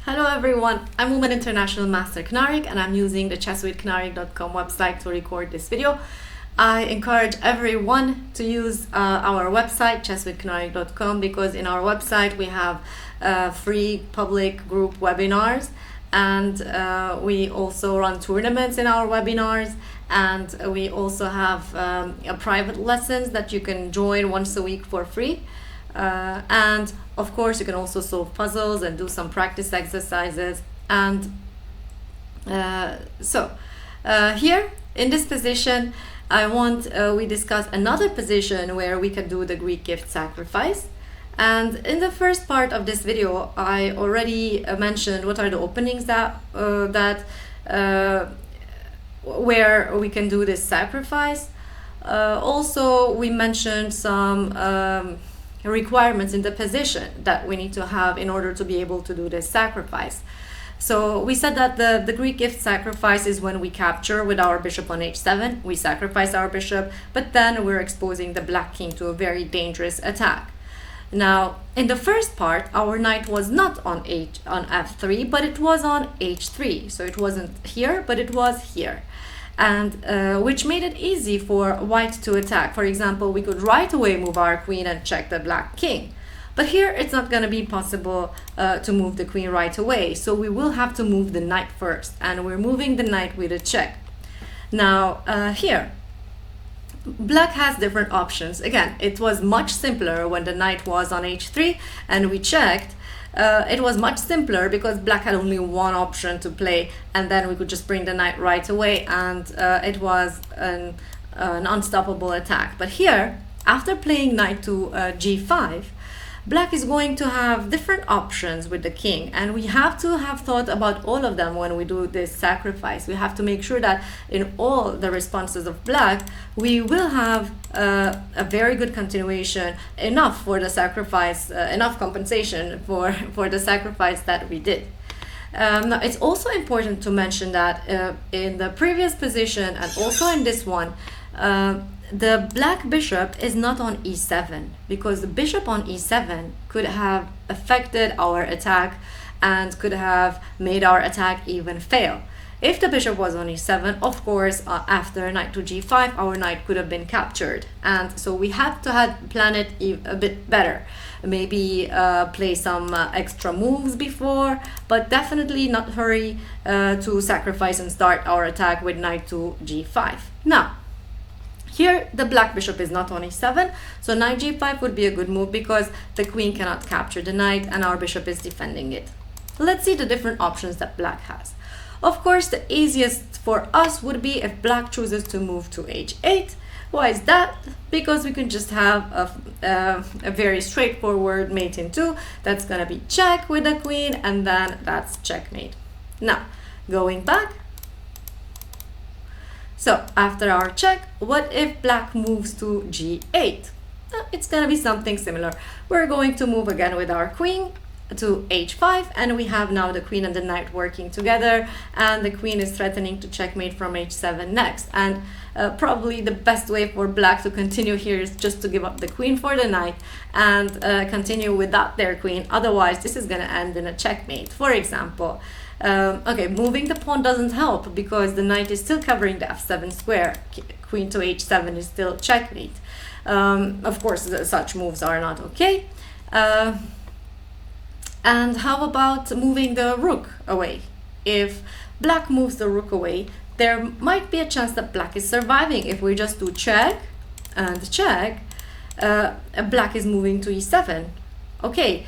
Hello everyone, I'm Woman International Master Knarik and I'm using the chesswithknarik.com website to record this video. I encourage everyone to use our website chesswithknarik.com because in our website we have free public group webinars, and we also run tournaments in our webinars, and we also have private lessons that you can join once a week for free. And of course you can also solve puzzles and do some practice exercises. And here in this position I want we discuss another position where we can do the Greek gift sacrifice. And in the first part of this video I already mentioned what are the openings that where we can do this sacrifice. Also we mentioned some requirements in the position that we need to have in order to be able to do this sacrifice. So we said that the Greek gift sacrifice is when we capture with our bishop on h7, we sacrifice our bishop, but then we're exposing the black king to a very dangerous attack. Now in the first part our knight was not on f3, but it was on h3, so it wasn't here but it was here, and which made it easy for white to attack. For example, we could right away move our queen and check the black king, but here it's not going to be possible to move the queen right away, so we will have to move the knight first, and we're moving the knight with a check. Now here black has different options. Again, it was much simpler when the knight was on h3 and we checked. It was much simpler because black had only one option to play, and then we could just bring the knight right away, and it was an unstoppable attack. But here, after playing knight to g5, black is going to have different options with the king, and we have to have thought about all of them when we do this sacrifice. We have to make sure that in all the responses of black we will have a very good continuation, enough for the sacrifice, enough compensation for the sacrifice that we did. Now it's also important to mention that in the previous position and also in this one, the black bishop is not on e7, because the bishop on e7 could have affected our attack and could have made our attack even fail. If the bishop was on e7, of course, after knight to g5, our knight could have been captured, and so we had to plan it a bit better. Maybe play some extra moves before, but definitely not hurry to sacrifice and start our attack with knight to g5. Now here the black bishop is not on e7, so knight g5 would be a good move because the queen cannot capture the knight and our bishop is defending it. Let's see the different options that black has. Of course, the easiest for us would be if black chooses to move to h8. Why is that? Because we can just have a very straightforward mate in 2. That's going to be check with the queen, and then that's checkmate. Now, going back. So after our check, what if black moves to g8? It's going to be something similar. We're going to move again with our queen to h5, and we have now the queen and the knight working together, and the queen is threatening to checkmate from h7 next. And probably the best way for black to continue here is just to give up the queen for the knight and continue without their queen. Otherwise this is going to end in a checkmate, for example. Okay, moving the pawn doesn't help because the knight is still covering the f7 square. Queen to h7 is still checkmate. Of course, such moves are not okay. And how about moving the rook away? If black moves the rook away, there might be a chance that black is surviving. If we just do check and check, black is moving to e7. Okay.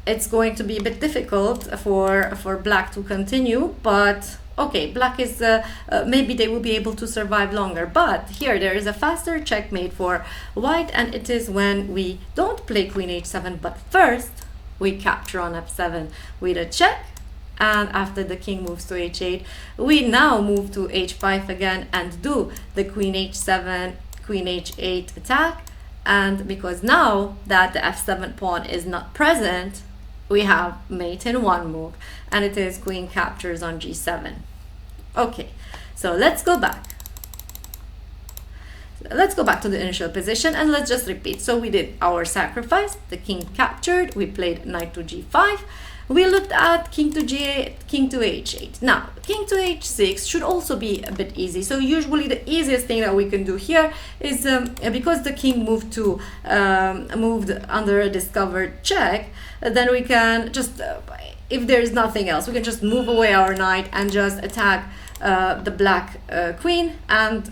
It's going to be a bit difficult for black to continue, but okay, black is maybe they will be able to survive longer. But here there is a faster checkmate for white, and it is when we don't play queen h7, but first we capture on f7 with a check, and after the king moves to h8, we now move to h5 again and do the queen h7, queen h8 attack. And because now that the f7 pawn is not present, we have mate in one move, and it is queen captures on g7. Okay, so let's go back. Let's go back to the initial position and let's just repeat. So we did our sacrifice, the king captured, we played knight to g5, We looked at king to g8, king to h8. Now, king to h6 should also be a bit easy. So usually the easiest thing that we can do here is because the king moved under a discovered check, then we can just, if there is nothing else, we can just move away our knight and just attack the black queen and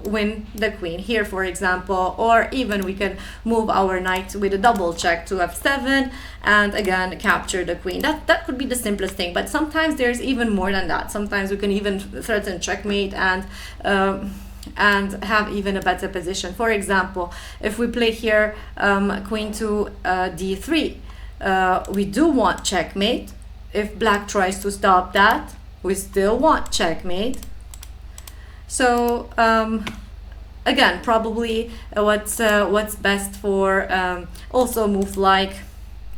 win the queen here, for example. Or even we can move our knight with a double check to f7 and again capture the queen. That could be the simplest thing, but sometimes there's even more than that. Sometimes we can even threaten checkmate and have even a better position. For example, if we play here queen to d3, we do want checkmate. If black tries to stop that, we still want checkmate. So again, probably what's best for also moves like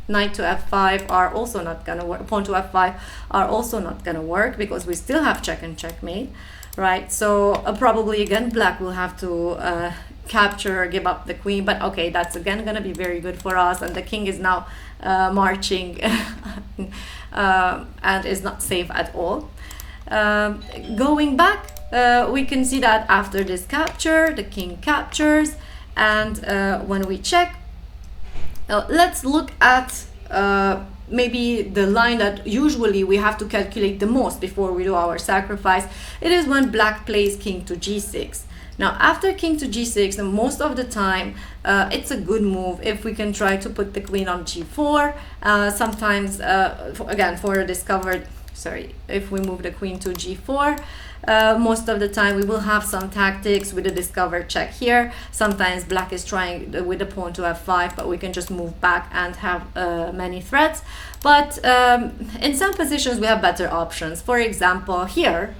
knight to f5 are also not gonna work, pawn to f5 are also not gonna work because we still have check and checkmate, right? So probably again black will have to capture or give up the queen, but okay, that's again gonna be very good for us, and the king is now marching and is not safe at all. Going back, we can see that after this capture, the king captures, and when we check, let's look at maybe the line that usually we have to calculate the most before we do our sacrifice. It is when black plays king to g6. Now, after king to g6, most of the time, it's a good move if we can try to put the queen on g4. Sometimes, again, for a discovered, if we move the queen to g4, most of the time we will have some tactics with a discovered check here. Sometimes black is trying with the pawn to f5, but we can just move back and have many threats. But in some positions, we have better options. For example, here,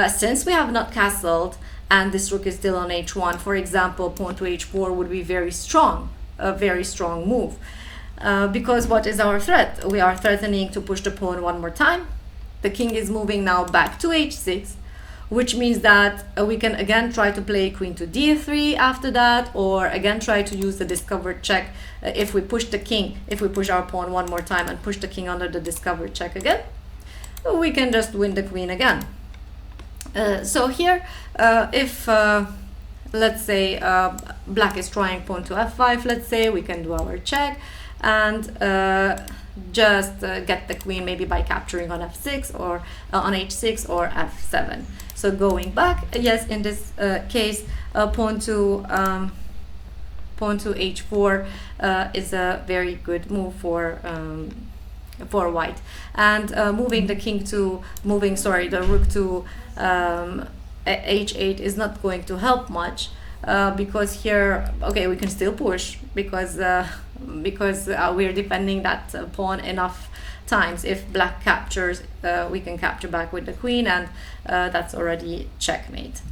since we have not castled, and this rook is still on h1, for example, pawn to h4 would be very strong, a very strong move. Because what is our threat? We are threatening to push the pawn one more time. The king is moving now back to h6, which means that we can again try to play queen to d3 after that, or again try to use the discovered check if we push the king, if we push our pawn one more time and push the king under the discovered check again, we can just win the queen again. So here, if let's say black is trying pawn to f5, let's say, we can do our check and just get the queen maybe by capturing on f6 or on h6 or f7. So going back, yes, in this case, pawn to h4 is a very good move for white, and moving the king to the rook to h8 is not going to help much, because here, okay, we can still push because we're defending that pawn enough times. If black captures, we can capture back with the queen, and that's already checkmate.